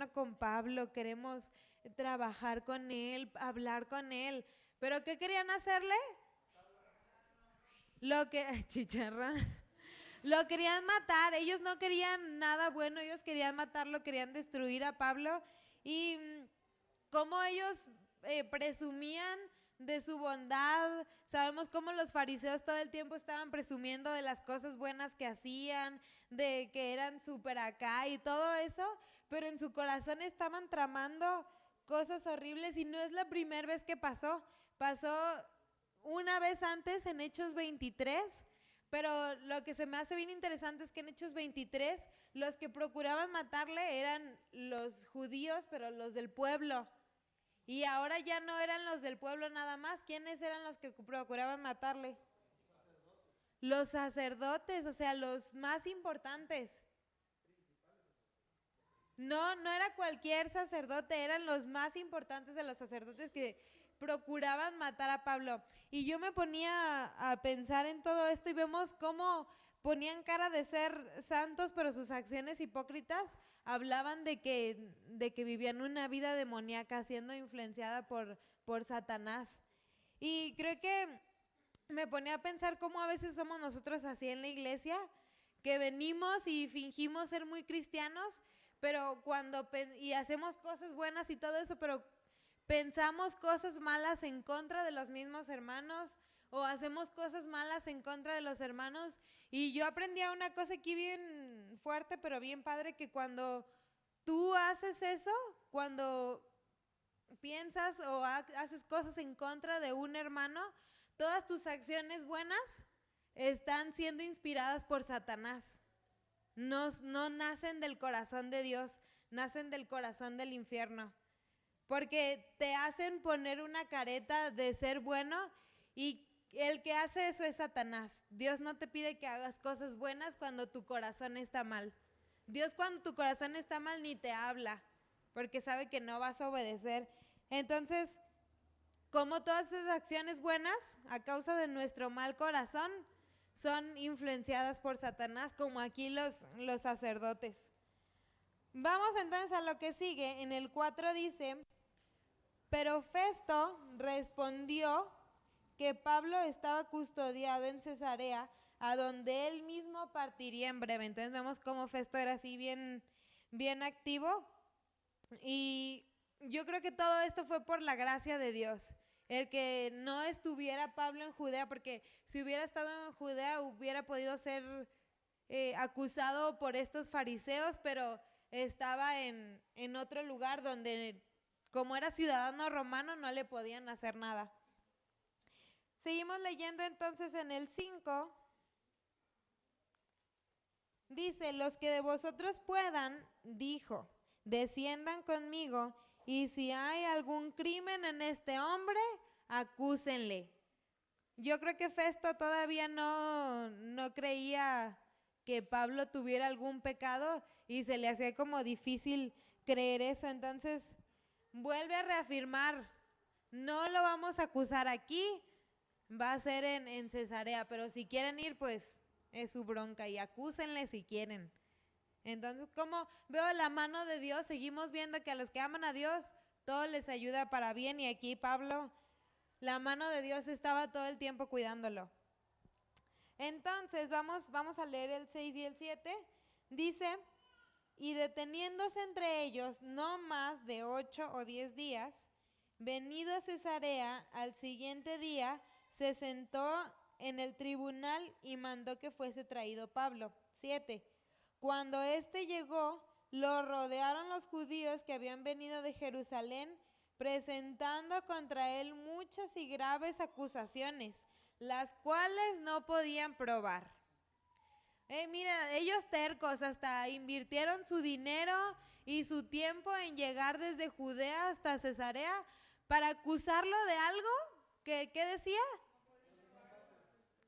tema con Pablo, queremos trabajar con él, hablar con él. ¿Pero qué querían hacerle? Lo que, chicharrón, lo querían matar. Ellos no querían nada bueno, ellos querían matarlo, querían destruir a Pablo. Y como ellos presumían de su bondad, sabemos cómo los fariseos todo el tiempo estaban presumiendo de las cosas buenas que hacían, de que eran súper acá y todo eso, pero en su corazón estaban tramando cosas horribles y no es la primera vez que pasó. Pasó una vez antes en Hechos 23, pero lo que se me hace bien interesante es que en Hechos 23 los que procuraban matarle eran los judíos, pero los del pueblo. Y ahora ya no eran los del pueblo nada más. ¿Quiénes eran los que procuraban matarle? Los sacerdotes, o sea, los más importantes. No, no era cualquier sacerdote, eran los más importantes de los sacerdotes que procuraban matar a Pablo. Y yo me ponía a pensar en todo esto y vemos cómo ponían cara de ser santos, pero sus acciones hipócritas hablaban de que vivían una vida demoníaca, siendo influenciada por Satanás. Y creo que me ponía a pensar cómo a veces somos nosotros así en la iglesia, que venimos y fingimos ser muy cristianos, pero y hacemos cosas buenas y todo eso, pero pensamos cosas malas en contra de los mismos hermanos o hacemos cosas malas en contra de los hermanos. Y yo aprendí a una cosa aquí bien fuerte, pero bien padre, que cuando tú haces eso, cuando piensas o haces cosas en contra de un hermano, todas tus acciones buenas están siendo inspiradas por Satanás. No nacen del corazón de Dios, nacen del corazón del infierno. Porque te hacen poner una careta de ser bueno y el que hace eso es Satanás. Dios no te pide que hagas cosas buenas cuando tu corazón está mal. Dios cuando tu corazón está mal ni te habla, porque sabe que no vas a obedecer. Entonces, como todas esas acciones buenas, a causa de nuestro mal corazón, son influenciadas por Satanás, como aquí los sacerdotes. Vamos entonces a lo que sigue. En el 4 dice: pero Festo respondió que Pablo estaba custodiado en Cesarea, a donde él mismo partiría en breve. Entonces vemos cómo Festo era así bien activo. Y yo creo que todo esto fue por la gracia de Dios. El que no estuviera Pablo en Judea, porque si hubiera estado en Judea hubiera podido ser acusado por estos fariseos, pero estaba en otro lugar donde, como era ciudadano romano, no le podían hacer nada. Seguimos leyendo entonces en el 5. Dice: los que de vosotros puedan, dijo, desciendan conmigo, y si hay algún crimen en este hombre, acúsenle. Yo creo que Festo todavía no creía que Pablo tuviera algún pecado y se le hacía como difícil creer eso. Entonces vuelve a reafirmar: no lo vamos a acusar aquí, va a ser en Cesarea, pero si quieren ir, pues es su bronca y acúsenle si quieren. Entonces, como veo la mano de Dios, seguimos viendo que a los que aman a Dios, todo les ayuda para bien, y aquí Pablo, la mano de Dios estaba todo el tiempo cuidándolo. Entonces, vamos a leer el 6 y el 7. Dice: y deteniéndose entre ellos no más de 8 o 10 días, venido a Cesarea, al siguiente día se sentó en el tribunal y mandó que fuese traído Pablo. 7. Cuando éste llegó, lo rodearon los judíos que habían venido de Jerusalén, presentando contra él muchas y graves acusaciones, las cuales no podían probar. Mira, ellos tercos hasta invirtieron su dinero y su tiempo en llegar desde Judea hasta Cesarea para acusarlo de algo que, ¿qué decía?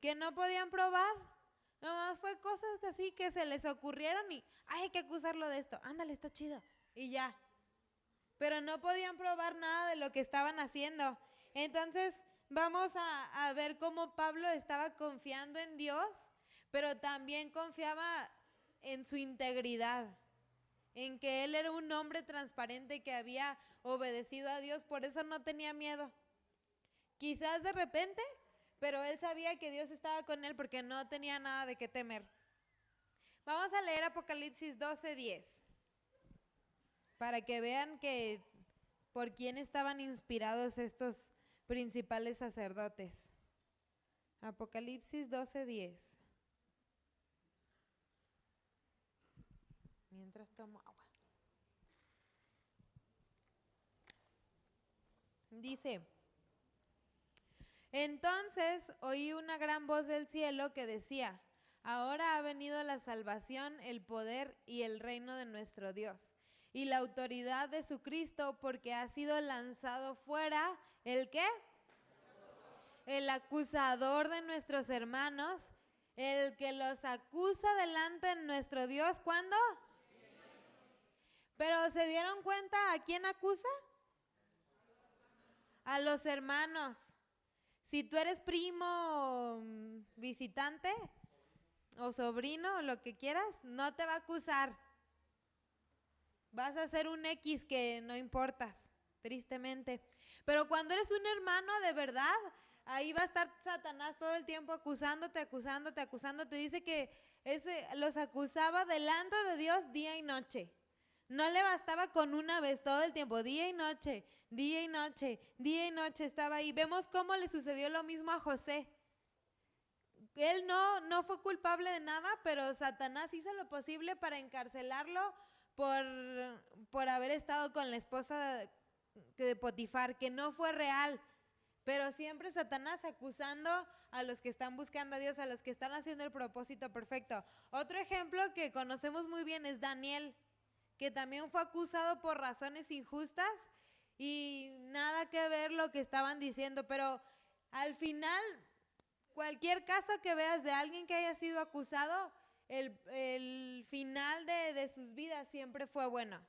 Que no podían probar. Nomás fue cosas así que se les ocurrieron y hay que acusarlo de esto. Ándale, está chido. Y ya. Pero no podían probar nada de lo que estaban haciendo. Entonces vamos a ver cómo Pablo estaba confiando en Dios, pero también confiaba en su integridad. en que él era un hombre transparente que había obedecido a Dios, por eso no tenía miedo. Quizás de repente, pero él sabía que Dios estaba con él porque no tenía nada de qué temer. Vamos a leer Apocalipsis 12:10 para que vean que por quién estaban inspirados estos principales sacerdotes. Apocalipsis 12:10. Mientras tomo agua. Dice: entonces oí una gran voz del cielo que decía: ahora ha venido la salvación, el poder y el reino de nuestro Dios, y la autoridad de su Cristo, porque ha sido lanzado fuera, ¿el qué? El acusador de nuestros hermanos, el que los acusa delante de nuestro Dios. ¿Cuándo? Pero ¿se dieron cuenta a quién acusa? A los hermanos. Si tú eres primo o visitante o sobrino o lo que quieras, no te va a acusar. Vas a ser un X que no importas, tristemente. Pero cuando eres un hermano de verdad, ahí va a estar Satanás todo el tiempo acusándote, acusándote, acusándote. Dice que los acusaba delante de Dios día y noche. No le bastaba con una vez, todo el tiempo, día y noche, día y noche, día y noche estaba ahí. Vemos cómo le sucedió lo mismo a José. Él no fue culpable de nada, pero Satanás hizo lo posible para encarcelarlo por haber estado con la esposa de Potifar, que no fue real. Pero siempre Satanás acusando a los que están buscando a Dios, a los que están haciendo el propósito perfecto. Otro ejemplo que conocemos muy bien es Daniel, que también fue acusado por razones injustas y nada que ver lo que estaban diciendo, pero al final, cualquier caso que veas de alguien que haya sido acusado, el final de sus vidas siempre fue bueno.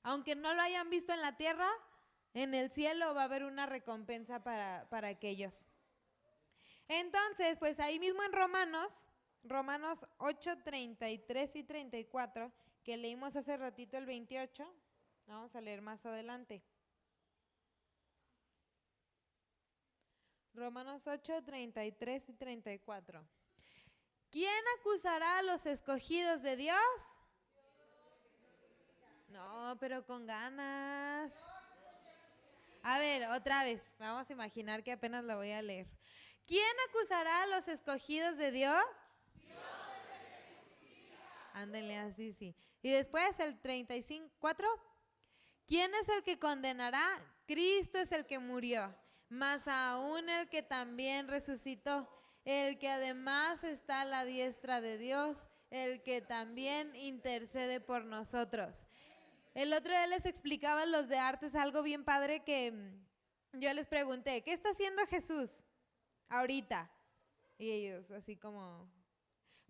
Aunque no lo hayan visto en la tierra, en el cielo va a haber una recompensa para aquellos. Entonces, pues ahí mismo en Romanos 8, 33 y 34, que leímos hace ratito el 28, vamos a leer más adelante. Romanos 8, 33 y 34. ¿Quién acusará a los escogidos de Dios? No, pero con ganas. A ver, otra vez, vamos a imaginar que apenas lo voy a leer. ¿Quién acusará a los escogidos de Dios? Ándale, así sí. Y después el 34. ¿Quién es el que condenará? Cristo es el que murió, mas aún el que también resucitó, el que además está a la diestra de Dios, el que también intercede por nosotros. El otro día les explicaba a los de artes algo bien padre que yo les pregunté: ¿qué está haciendo Jesús ahorita? Y ellos así como,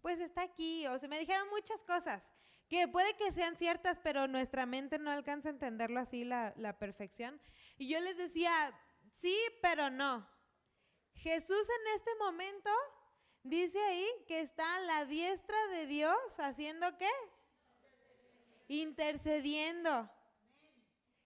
pues está aquí. O sea, me dijeron muchas cosas que puede que sean ciertas, pero nuestra mente no alcanza a entenderlo así, la perfección. Y yo les decía, sí, pero no. Jesús en este momento dice ahí que está a la diestra de Dios, ¿haciendo qué? Intercediendo.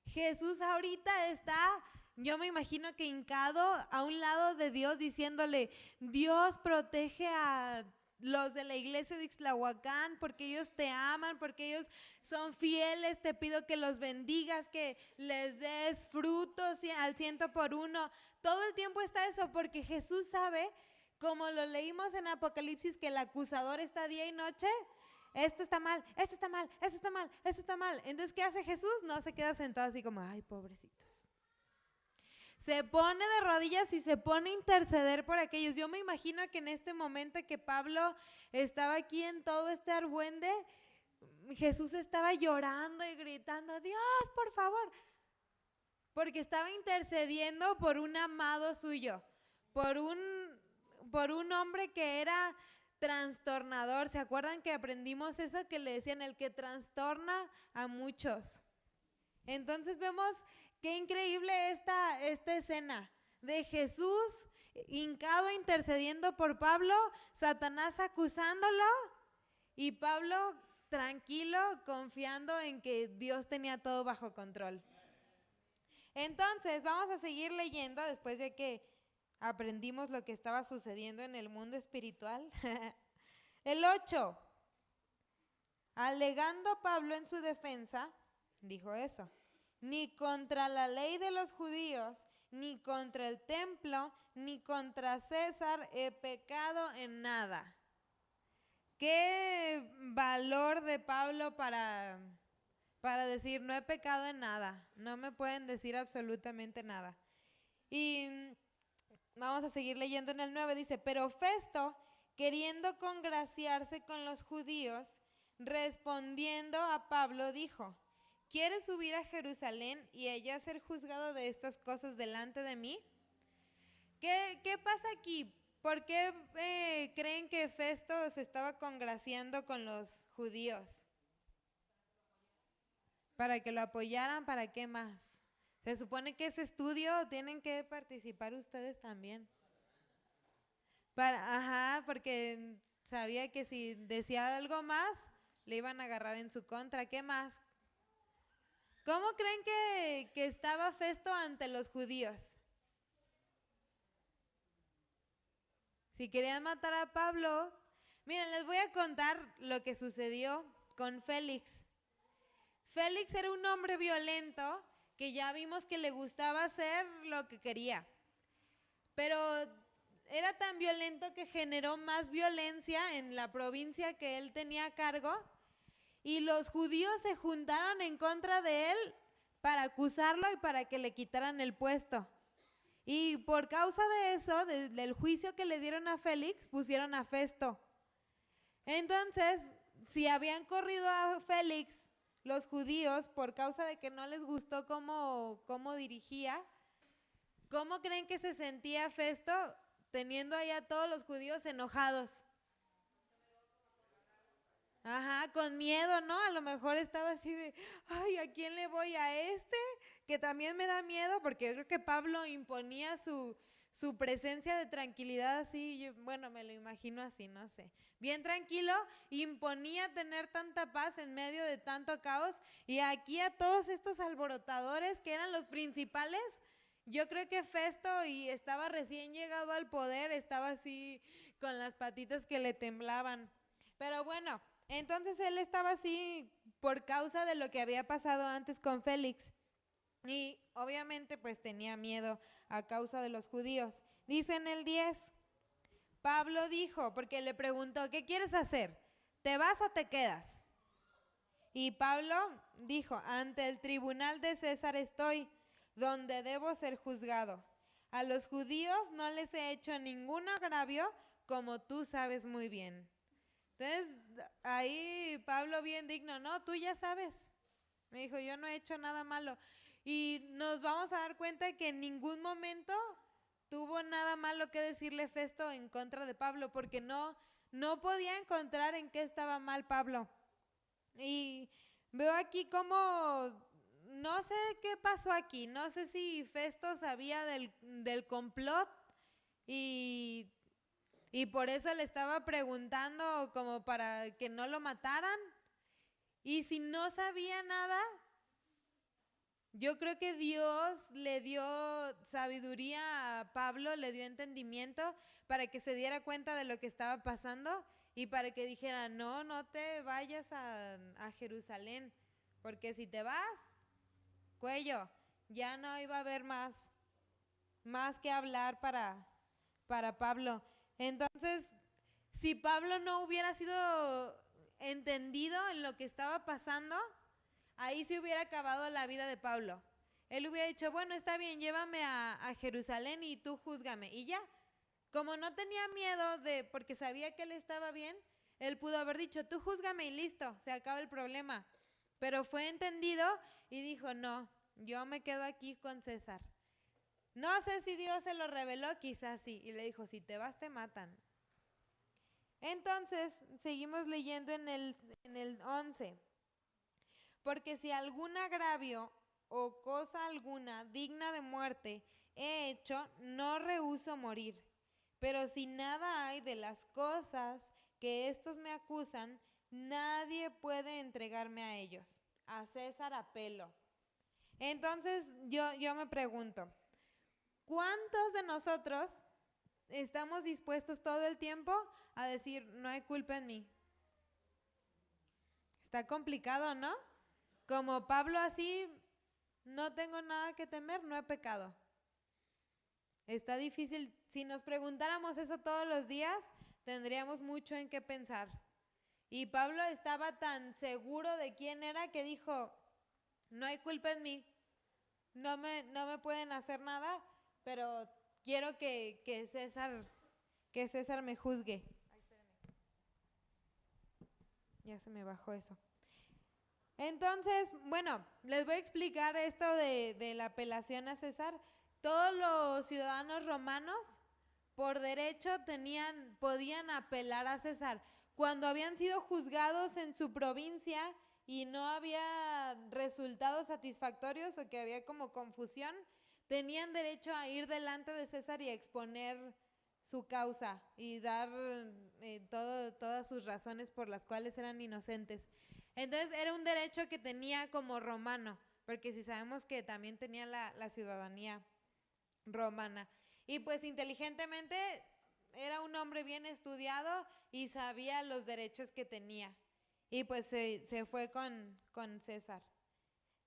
Jesús ahorita está, yo me imagino que hincado a un lado de Dios, diciéndole: Dios, protege a los de la iglesia de Ixtlahuacán, porque ellos te aman, porque ellos son fieles. Te pido que los bendigas, que les des frutos al 100%. Todo el tiempo está eso, porque Jesús sabe, como lo leímos en Apocalipsis, que el acusador está día y noche. Esto está mal, esto está mal, esto está mal, esto está mal. Entonces, ¿qué hace Jesús? No se queda sentado así como, ay, pobrecitos. Se pone de rodillas y se pone a interceder por aquellos. Yo me imagino que en este momento que Pablo estaba aquí en todo este argüende, Jesús estaba llorando y gritando: Dios, por favor, porque estaba intercediendo por un amado suyo, por un hombre que era trastornador. ¿Se acuerdan que aprendimos eso que le decían? El que trastorna a muchos. Entonces vemos qué increíble esta escena de Jesús hincado intercediendo por Pablo, Satanás acusándolo y Pablo tranquilo, confiando en que Dios tenía todo bajo control. Entonces, vamos a seguir leyendo después de que aprendimos lo que estaba sucediendo en el mundo espiritual. El 8. Alegando Pablo en su defensa, dijo eso: ni contra la ley de los judíos, ni contra el templo, ni contra César he pecado en nada. Qué valor de Pablo para decir, no he pecado en nada, no me pueden decir absolutamente nada. Y vamos a seguir leyendo en el 9, dice: pero Festo, queriendo congraciarse con los judíos, respondiendo a Pablo, dijo: ¿quieres subir a Jerusalén y allá ser juzgado de estas cosas delante de mí? ¿Qué pasa aquí? ¿Por qué creen que Festo se estaba congraciando con los judíos? ¿Para que lo apoyaran? ¿Para qué más? Se supone que ese estudio tienen que participar ustedes también. Porque sabía que si decía algo más, le iban a agarrar en su contra. ¿Qué más? ¿Cómo creen que estaba Festo ante los judíos? Si querían matar a Pablo, miren, les voy a contar lo que sucedió con Félix. Félix era un hombre violento que ya vimos que le gustaba hacer lo que quería, pero era tan violento que generó más violencia en la provincia que él tenía a cargo, y los judíos se juntaron en contra de él para acusarlo y para que le quitaran el puesto. Y por causa de eso, del juicio que le dieron a Félix, pusieron a Festo. Entonces, si habían corrido a Félix los judíos por causa de que no les gustó cómo dirigía, ¿cómo creen que se sentía Festo teniendo ahí a todos los judíos enojados? Con miedo, ¿no? A lo mejor estaba así de, ay, ¿a quién le voy? ¿A este? Que también me da miedo, porque yo creo que Pablo imponía su presencia de tranquilidad así, bueno, me lo imagino así, no sé. Bien tranquilo, imponía tener tanta paz en medio de tanto caos, y aquí a todos estos alborotadores que eran los principales, yo creo que Festo, y estaba recién llegado al poder, estaba así con las patitas que le temblaban. Pero bueno, entonces él estaba así por causa de lo que había pasado antes con Félix. Y obviamente pues tenía miedo a causa de los judíos. Dice en el 10, Pablo dijo, porque le preguntó, ¿qué quieres hacer? ¿Te vas o te quedas? Y Pablo dijo, ante el tribunal de César estoy, donde debo ser juzgado. A los judíos no les he hecho ningún agravio, como tú sabes muy bien. Entonces, ahí Pablo bien digno, no, tú ya sabes. Me dijo, yo no he hecho nada malo. Y nos vamos a dar cuenta que en ningún momento tuvo nada malo que decirle Festo en contra de Pablo, porque no podía encontrar en qué estaba mal Pablo. Y veo aquí como, no sé qué pasó aquí, no sé si Festo sabía del complot y por eso le estaba preguntando como para que no lo mataran. Y si no sabía nada, yo creo que Dios le dio sabiduría a Pablo, le dio entendimiento para que se diera cuenta de lo que estaba pasando y para que dijera, no te vayas a Jerusalén, porque si te vas, cuello, ya no iba a haber más que hablar para Pablo. Entonces, si Pablo no hubiera sido entendido en lo que estaba pasando, ahí se hubiera acabado la vida de Pablo. Él hubiera dicho, bueno, está bien, llévame a Jerusalén y tú júzgame. Y ya, como no tenía miedo porque sabía que él estaba bien, él pudo haber dicho, tú júzgame y listo, se acaba el problema. Pero fue entendido y dijo, no, yo me quedo aquí con César. No sé si Dios se lo reveló, quizás sí. Y le dijo, si te vas te matan. Entonces, seguimos leyendo en el 11. Porque si algún agravio o cosa alguna digna de muerte he hecho, no rehúso morir. Pero si nada hay de las cosas que estos me acusan, nadie puede entregarme a ellos. A César apelo. Entonces yo me pregunto, ¿cuántos de nosotros estamos dispuestos todo el tiempo a decir, no hay culpa en mí? Está complicado, ¿no? Como Pablo así, no tengo nada que temer, no he pecado. Está difícil. Si nos preguntáramos eso todos los días, tendríamos mucho en qué pensar. Y Pablo estaba tan seguro de quién era que dijo, no hay culpa en mí, no me pueden hacer nada, pero quiero que César me juzgue. Ay, espérame. Ya se me bajó eso. Entonces, bueno, les voy a explicar esto de la apelación a César. Todos los ciudadanos romanos, por derecho, podían apelar a César. Cuando habían sido juzgados en su provincia y no había resultados satisfactorios o que había como confusión, tenían derecho a ir delante de César y exponer su causa y dar todas sus razones por las cuales eran inocentes. Entonces era un derecho que tenía como romano, porque si sabemos que también tenía la ciudadanía romana. Y pues inteligentemente era un hombre bien estudiado y sabía los derechos que tenía. Y pues se fue con César.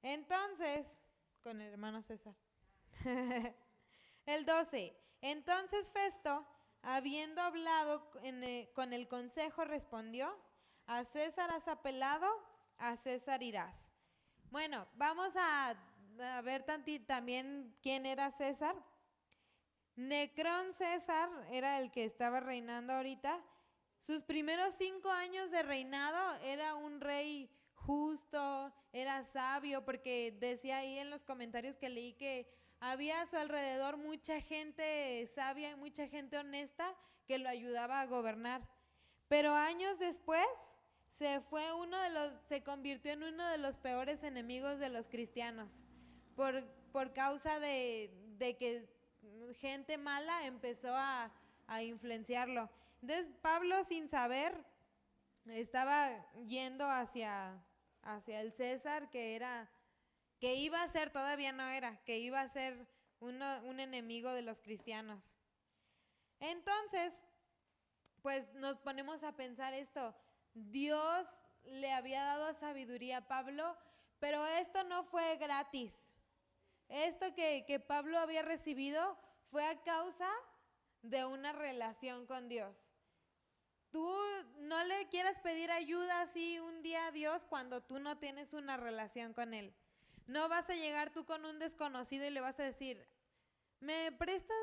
Entonces, con el hermano César. El 12. Entonces Festo, habiendo hablado con el consejo, respondió, a César has apelado, a César irás. Bueno, vamos a ver también quién era César. Necrón César era el que estaba reinando ahorita. Sus primeros 5 años de reinado era un rey justo, era sabio, porque decía ahí en los comentarios que leí que había a su alrededor mucha gente sabia y mucha gente honesta que lo ayudaba a gobernar. Pero años después se convirtió en uno de los peores enemigos de los cristianos por causa de que gente mala empezó a influenciarlo. Entonces Pablo, sin saber, estaba yendo hacia el César, que iba a ser, todavía no era, que iba a ser un enemigo de los cristianos. Entonces, pues nos ponemos a pensar esto. Dios le había dado sabiduría a Pablo, pero esto no fue gratis. Esto que Pablo había recibido fue a causa de una relación con Dios. Tú no le quieras pedir ayuda así un día a Dios cuando tú no tienes una relación con Él. No vas a llegar tú con un desconocido y le vas a decir, ¿me prestas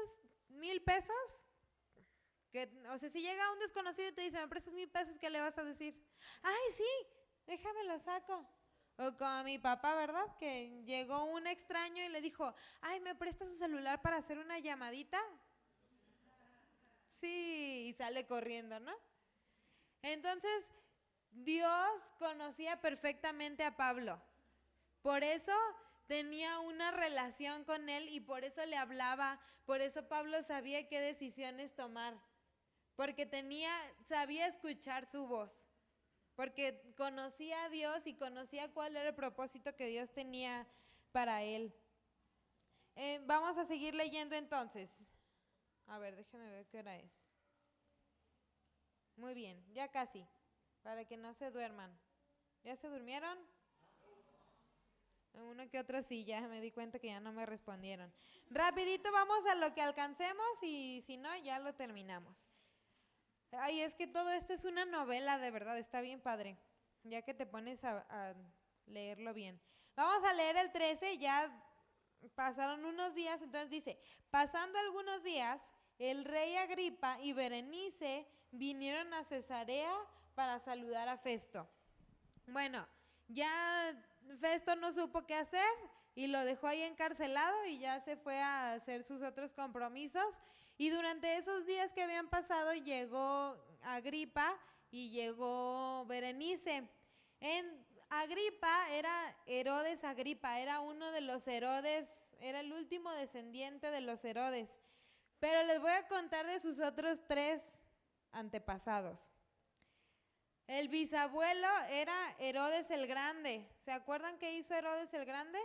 1,000 pesos? O sea, si llega un desconocido y te dice, ¿me prestas 1,000 pesos? ¿Qué le vas a decir? ¡Ay, sí! Déjame lo saco. O como a mi papá, ¿verdad? Que llegó un extraño y le dijo, ¡ay, me presta su celular para hacer una llamadita! Sí, y sale corriendo, ¿no? Entonces, Dios conocía perfectamente a Pablo. Por eso tenía una relación con él y por eso le hablaba. Por eso Pablo sabía qué decisiones tomar. Porque sabía escuchar su voz. Porque conocía a Dios y conocía cuál era el propósito que Dios tenía para él. Vamos a seguir leyendo entonces. A ver, déjeme ver qué hora es. Muy bien, ya casi, para que no se duerman. ¿Ya se durmieron? Uno que otro sí, ya me di cuenta que ya no me respondieron. Rapidito vamos a lo que alcancemos y si no, ya lo terminamos. Ay, es que todo esto es una novela, de verdad, está bien padre, ya que te pones a leerlo bien. Vamos a leer el 13, ya pasaron unos días, entonces dice, pasando algunos días, el rey Agripa y Berenice vinieron a Cesarea para saludar a Festo. Bueno, ya Festo no supo qué hacer y lo dejó ahí encarcelado y ya se fue a hacer sus otros compromisos. Y durante esos días que habían pasado llegó Agripa y llegó Berenice. Agripa era Herodes Agripa, era uno de los Herodes, era el último descendiente de los Herodes. Pero les voy a contar de sus otros 3 antepasados. El bisabuelo era Herodes el Grande. ¿Se acuerdan qué hizo Herodes el Grande?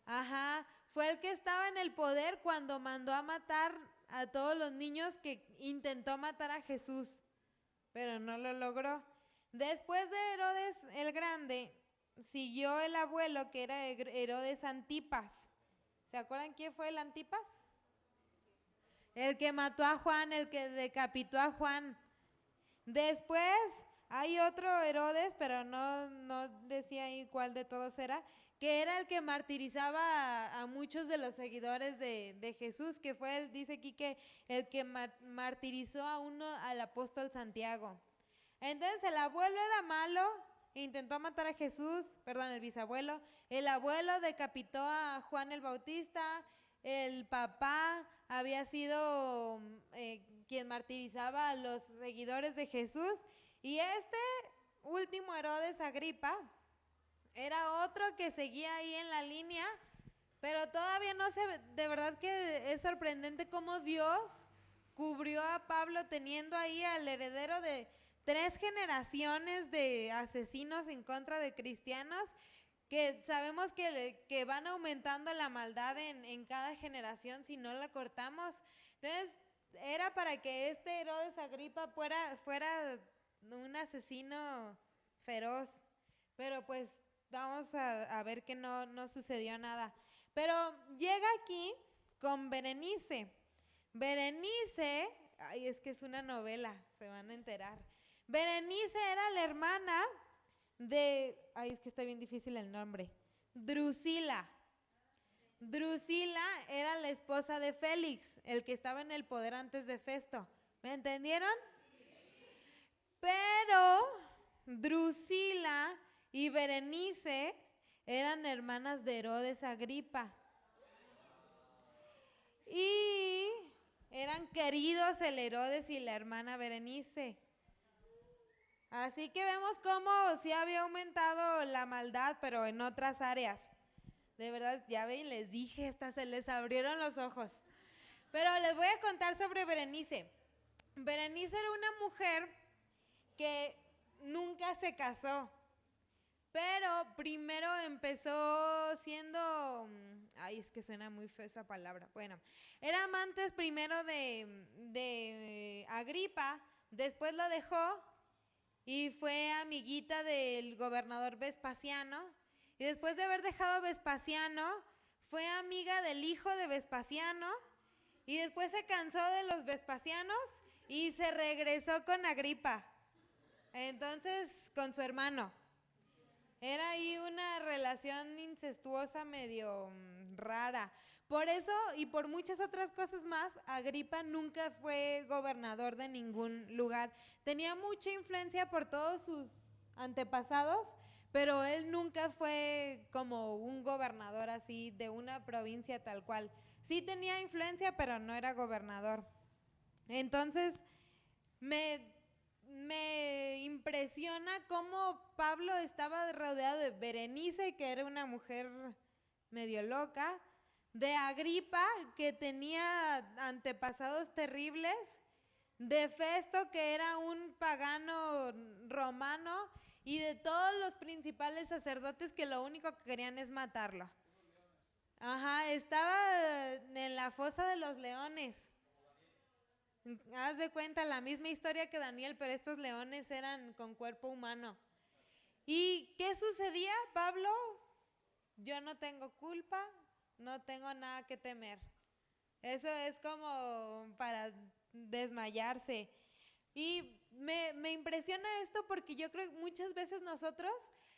Ajá, fue el que estaba en el poder cuando mandó a matar a todos los niños, que intentó matar a Jesús, pero no lo logró. Después de Herodes el Grande, siguió el abuelo, que era Herodes Antipas. ¿Se acuerdan quién fue el Antipas? El que mató a Juan, el que decapitó a Juan. Después hay otro Herodes, pero no decía ahí cuál de todos era, que era el que martirizaba a muchos de los seguidores de Jesús, que fue, dice aquí que el que martirizó a uno, al apóstol Santiago. Entonces el abuelo era malo, intentó matar a Jesús, perdón, el bisabuelo. El abuelo decapitó a Juan el Bautista. El papá había sido quien martirizaba a los seguidores de Jesús. Y este último Herodes Agripa era otro que seguía ahí en la línea, pero todavía no se, de verdad que es sorprendente cómo Dios cubrió a Pablo teniendo ahí al heredero de 3 generaciones de asesinos en contra de cristianos, que sabemos que van aumentando la maldad en cada generación si no la cortamos. Entonces era para que este Herodes Agripa fuera un asesino feroz, pero pues vamos a ver que no sucedió nada. Pero llega aquí con Berenice. Berenice, ay, es que es una novela, se van a enterar. Berenice era la hermana de, ay, es que está bien difícil el nombre, Drusila. Drusila era la esposa de Félix, el que estaba en el poder antes de Festo. ¿Me entendieron? Pero Drusila y Berenice eran hermanas de Herodes Agripa. Y eran queridos el Herodes y la hermana Berenice. Así que vemos cómo sí había aumentado la maldad, pero en otras áreas. De verdad, ya ven, les dije, hasta se les abrieron los ojos. Pero les voy a contar sobre Berenice. Berenice era una mujer que nunca se casó, pero primero empezó siendo, ay, es que suena muy fea esa palabra. Bueno, era amantes primero de Agripa, después lo dejó y fue amiguita del gobernador Vespasiano. Y después de haber dejado a Vespasiano, fue amiga del hijo de Vespasiano. Y después se cansó de los Vespasianos y se regresó con Agripa. Entonces, con su hermano. Era ahí una relación incestuosa medio rara. Por eso y por muchas otras cosas más, Agripa nunca fue gobernador de ningún lugar. Tenía mucha influencia por todos sus antepasados, pero él nunca fue como un gobernador así de una provincia tal cual. Sí tenía influencia, pero no era gobernador. Entonces, me impresiona cómo Pablo estaba rodeado de Berenice, que era una mujer medio loca, de Agripa, que tenía antepasados terribles, de Festo, que era un pagano romano, y de todos los principales sacerdotes que lo único que querían es matarlo. Ajá, estaba en la fosa de los leones. Haz de cuenta la misma historia que Daniel, pero estos leones eran con cuerpo humano. ¿Y qué sucedía, Pablo? Yo no tengo culpa, no tengo nada que temer. Eso es como para desmayarse. Y me impresiona esto porque yo creo que muchas veces nosotros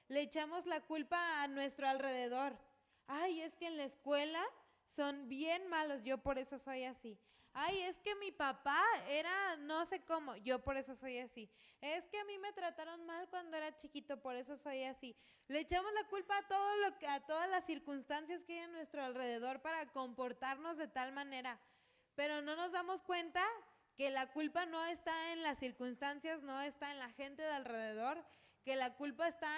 le echamos la culpa a nuestro alrededor. Ay, es que en la escuela son bien malos, yo por eso soy así. Ay, es que mi papá era no sé cómo, yo por eso soy así. Es que a mí me trataron mal cuando era chiquito, por eso soy así. Le echamos la culpa a todas las circunstancias que hay a nuestro alrededor para comportarnos de tal manera, pero no nos damos cuenta que la culpa no está en las circunstancias, no está en la gente de alrededor, que la culpa está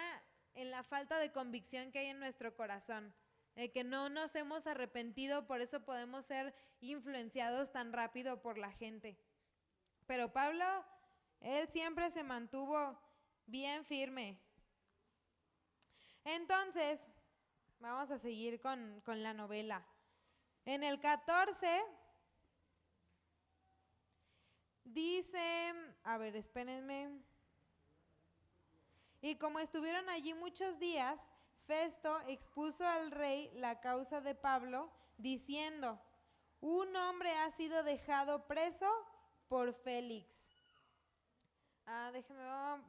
en la falta de convicción que hay en nuestro corazón. Que no nos hemos arrepentido, por eso podemos ser influenciados tan rápido por la gente. Pero Pablo Él siempre se mantuvo bien firme. Entonces, vamos a seguir con la novela. En el 14 dice, a ver, espérenme. Y como estuvieron allí muchos días, Festo expuso al rey la causa de Pablo, diciendo: un hombre ha sido dejado preso por Félix.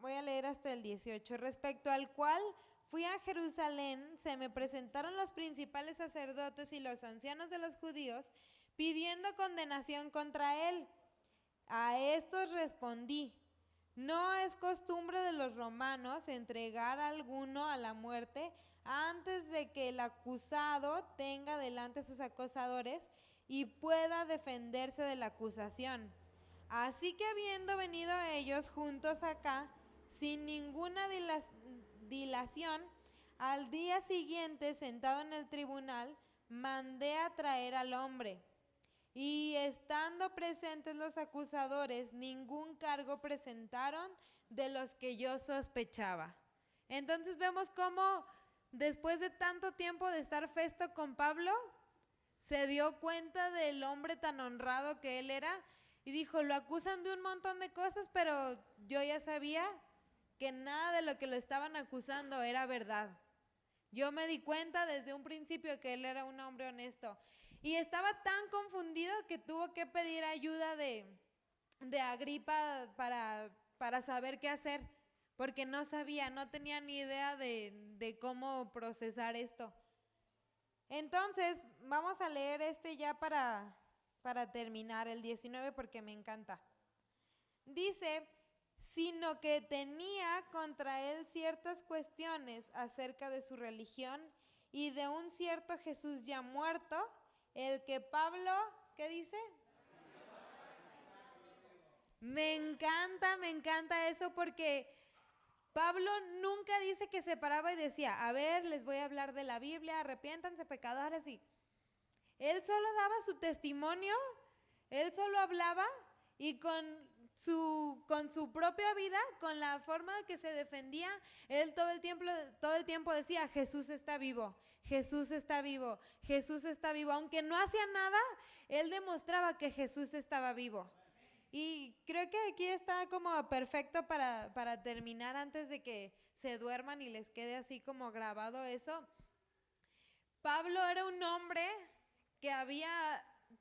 Voy a leer hasta el 18. Respecto al cual fui a Jerusalén, se me presentaron los principales sacerdotes y los ancianos de los judíos, pidiendo condenación contra él. A estos respondí: no es costumbre de los romanos entregar a alguno a la muerte antes de que el acusado tenga delante a sus acusadores y pueda defenderse de la acusación. Así que habiendo venido ellos juntos acá, sin ninguna dilación, al día siguiente, sentado en el tribunal, mandé a traer al hombre. Y estando presentes los acusadores, ningún cargo presentaron de los que yo sospechaba. Entonces vemos cómo después de tanto tiempo de estar Festo con Pablo, se dio cuenta del hombre tan honrado que él era y dijo: lo acusan de un montón de cosas, pero yo ya sabía que nada de lo que lo estaban acusando era verdad. Yo me di cuenta desde un principio que él era un hombre honesto. Y estaba tan confundido que tuvo que pedir ayuda de Agripa para saber qué hacer, porque no sabía, no tenía ni idea de cómo procesar esto. Entonces, vamos a leer ya para terminar, el 19, porque me encanta. Dice: sino que tenía contra él ciertas cuestiones acerca de su religión y de un cierto Jesús ya muerto, el que Pablo, ¿qué dice? Me encanta eso, porque Pablo nunca dice que se paraba y decía: a ver, les voy a hablar de la Biblia, arrepiéntanse pecadores, y él solo daba su testimonio, él solo hablaba, y con su propia vida, con la forma que se defendía, él todo el tiempo decía: Jesús está vivo, Jesús está vivo, Jesús está vivo. Aunque no hacía nada, él demostraba que Jesús estaba vivo. Y creo que aquí está como perfecto para terminar, antes de que se duerman y les quede así como grabado eso. Pablo era un hombre que había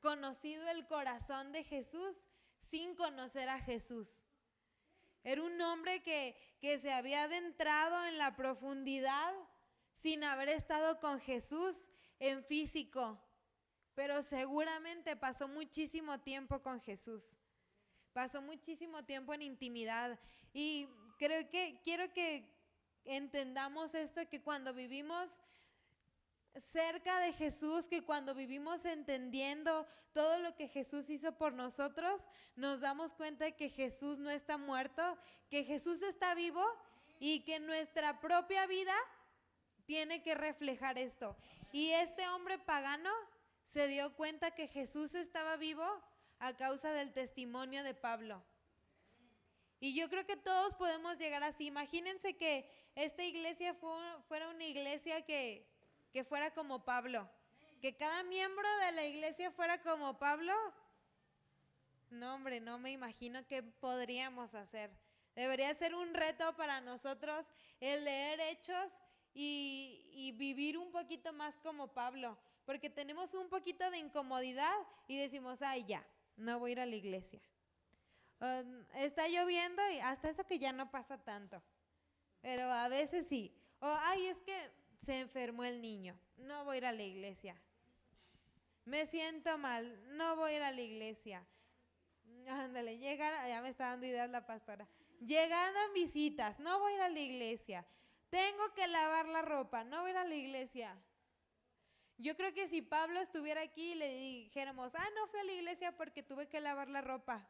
conocido el corazón de Jesús sin conocer a Jesús. Era un hombre que se había adentrado en la profundidad sin haber estado con Jesús en físico, pero seguramente pasó muchísimo tiempo con Jesús. Pasó muchísimo tiempo en intimidad. Y quiero que entendamos esto, que cuando vivimos cerca de Jesús, que cuando vivimos entendiendo todo lo que Jesús hizo por nosotros, nos damos cuenta de que Jesús no está muerto, que Jesús está vivo, y que nuestra propia vida tiene que reflejar esto. Y este hombre pagano se dio cuenta que Jesús estaba vivo a causa del testimonio de Pablo. Y yo creo que todos podemos llegar así. Imagínense que esta iglesia fuera una iglesia que fuera como Pablo, que cada miembro de la iglesia fuera como Pablo. No, hombre, no me imagino qué podríamos hacer. Debería ser un reto para nosotros el leer Hechos y vivir un poquito más como Pablo, porque tenemos un poquito de incomodidad y decimos: ay, ya, no voy a ir a la iglesia. Está lloviendo y hasta eso que ya no pasa tanto, pero a veces sí. O ay, es que se enfermó el niño, no voy a ir a la iglesia. Me siento mal, no voy a ir a la iglesia. Ándale, ya me está dando ideas la pastora. Llegaron visitas, no voy a ir a la iglesia. Tengo que lavar la ropa, no voy a ir a la iglesia. Yo creo que si Pablo estuviera aquí y le dijéramos: no fui a la iglesia porque tuve que lavar la ropa.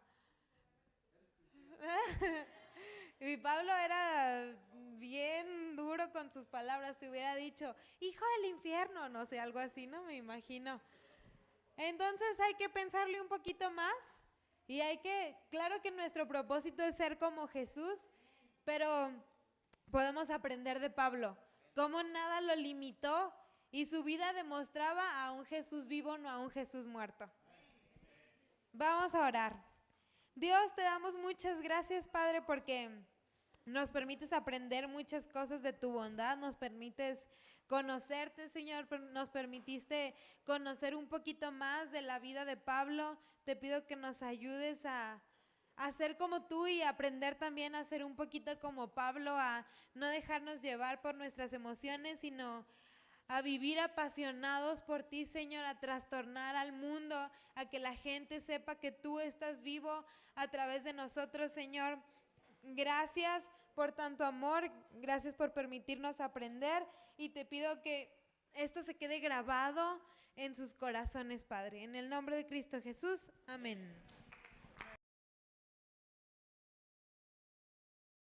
Y Pablo era bien duro con sus palabras, te hubiera dicho: hijo del infierno, no sé, algo así, no me imagino. Entonces hay que pensarle un poquito más Y claro que nuestro propósito es ser como Jesús, pero podemos aprender de Pablo, cómo nada lo limitó y su vida demostraba a un Jesús vivo, no a un Jesús muerto. Vamos a orar. Dios, te damos muchas gracias, Padre, porque nos permites aprender muchas cosas de tu bondad, nos permites conocerte, Señor, nos permitiste conocer un poquito más de la vida de Pablo. Te pido que nos ayudes a ser como tú y aprender también a ser un poquito como Pablo, a no dejarnos llevar por nuestras emociones, sino a vivir apasionados por ti, Señor, a trastornar al mundo, a que la gente sepa que tú estás vivo a través de nosotros, Señor. Gracias por tanto amor, gracias por permitirnos aprender y te pido que esto se quede grabado en sus corazones, Padre. En el nombre de Cristo Jesús, amén.